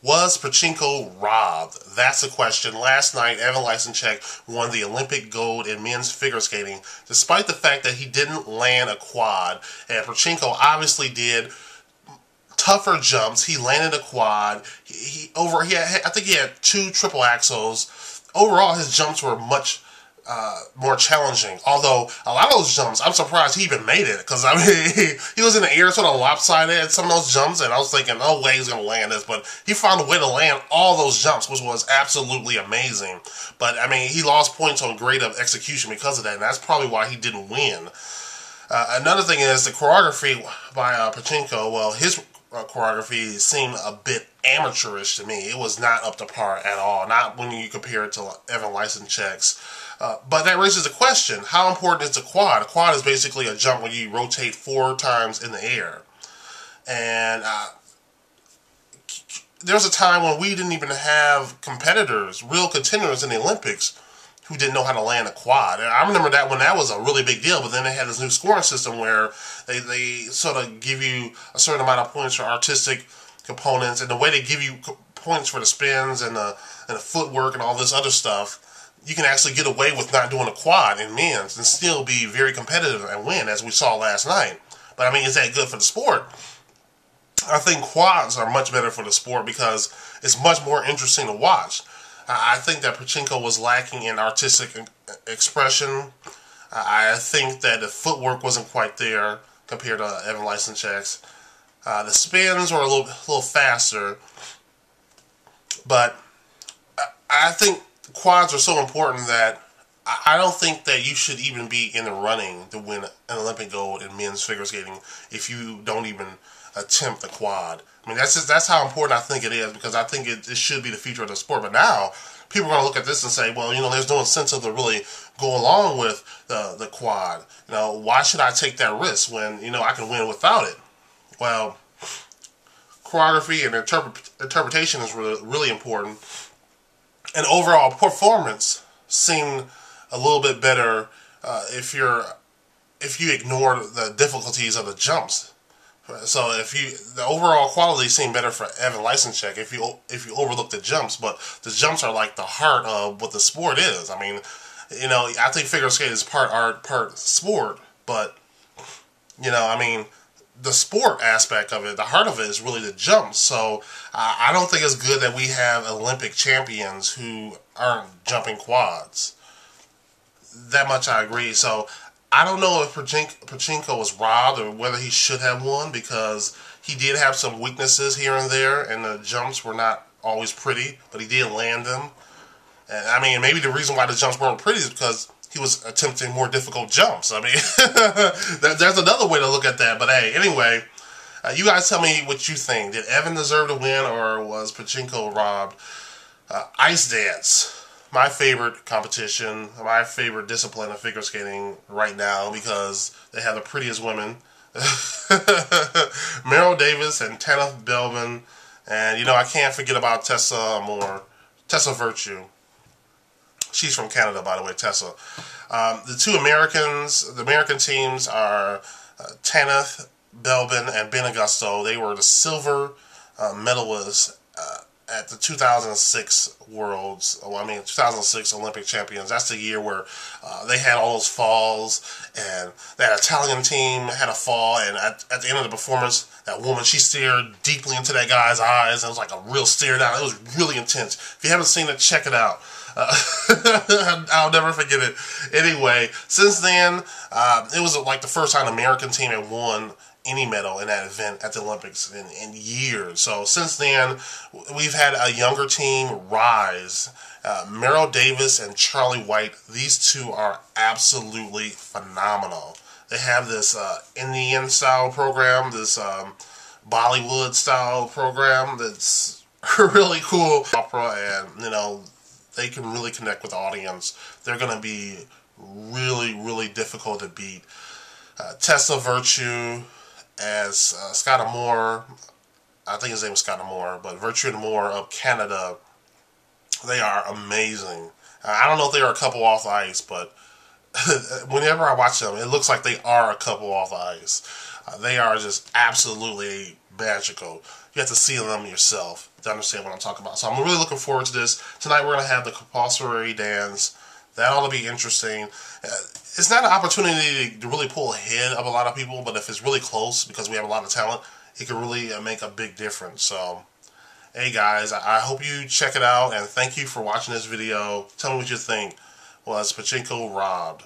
Was Plushenko robbed? That's the question. Last night, Evan Lysacek won the Olympic gold in men's figure skating, despite the fact that he didn't land a quad. And Plushenko obviously did tougher jumps. He landed a quad. I think he had 2 triple axels. Overall, his jumps were much more challenging. Although a lot of those jumps, I'm surprised he even made it, because I mean he was in the air sort of lopsided at some of those jumps, and I was thinking, no way he's going to land this, but he found a way to land all those jumps, which was absolutely amazing. But I mean, he lost points on grade of execution because of that, and that's probably why he didn't win. Another thing is the choreography by Plushenko. Well, his choreography seemed a bit amateurish to me. It was not up to par at all, not when you compare it to Evan Lysacek's. But that raises the question, how important is the quad? A quad is basically a jump where you rotate 4 times in the air. And there's a time when we didn't even have competitors, real contenders in the Olympics, who didn't know how to land a quad. And I remember that when that was a really big deal, but then they had this new scoring system where they sort of give you a certain amount of points for artistic components, and the way they give you points for the spins and the footwork and all this other stuff, you can actually get away with not doing a quad in men's and still be very competitive and win, as we saw last night. But I mean, is that good for the sport? I think quads are much better for the sport because it's much more interesting to watch. I think that Plushenko was lacking in artistic expression. I think that the footwork wasn't quite there compared to Evan Lysacek's. The spins were a little faster, but I think quads are so important that I don't think that you should even be in the running to win an Olympic gold in men's figure skating if you don't even attempt the quad. I mean, that's how important I think it is, because I think it should be the future of the sport. But now, people are going to look at this and say, well, you know, there's no incentive to really go along with the quad. You know, why should I take that risk when, you know, I can win without it? Well, choreography and interpretation is really important. And overall performance seemed a little bit better if you ignore the difficulties of the jumps. So the overall quality seemed better for Evan Lysacek if you overlook the jumps, but the jumps are like the heart of what the sport is. I mean, you know, I think figure skating is part art, part sport, but you know, I mean, the sport aspect of it, the heart of it, is really the jumps. So I don't think it's good that we have Olympic champions who aren't jumping quads. That much I agree. So I don't know if Plushenko was robbed or whether he should have won, because he did have some weaknesses here and there, and the jumps were not always pretty, but he did land them. And I mean, maybe the reason why the jumps weren't pretty is because he was attempting more difficult jumps. I mean, there's another way to look at that. But hey, anyway, you guys tell me what you think. Did Evan deserve to win, or was Plushenko robbed? Ice dance, my favorite competition, my favorite discipline of figure skating right now, because they have the prettiest women. Meryl Davis and tanith Belbin, and you know, I can't forget about Tessa Virtu. She's from Canada, by the way, Tessa. The American teams are tanith Belbin and Agosta. They were the silver medalists at the 2006 2006 Olympic champions. That's the year where they had all those falls, and that Italian team had a fall, and at the end of the performance, that woman, she stared deeply into that guy's eyes, and it was like a real stare down. It was really intense. If you haven't seen it, check it out. I'll never forget it. Anyway, since then, it was like the first time an American team had won any medal in that event at the Olympics in years. So since then, we've had a younger team rise. Meryl Davis and Charlie White, these two are absolutely phenomenal. They have this Indian style program, this Bollywood style program that's really cool. Opera, and you know, they can really connect with the audience. They're going to be really, really difficult to beat. Tessa Virtu as Moir, I think his name is Moir, but Virtu and Moir of Canada, they are amazing. I don't know if they are a couple off the ice, but whenever I watch them, it looks like they are a couple off the ice. They are just absolutely magical. You have to see them yourself to understand what I'm talking about. So I'm really looking forward to this. Tonight we're going to have the compulsory dance. That ought to be interesting. It's not an opportunity to really pull ahead of a lot of people, but if it's really close, because we have a lot of talent, it can really make a big difference. So, hey guys, I hope you check it out, and thank you for watching this video. Tell me what you think. Was Plushenko robbed?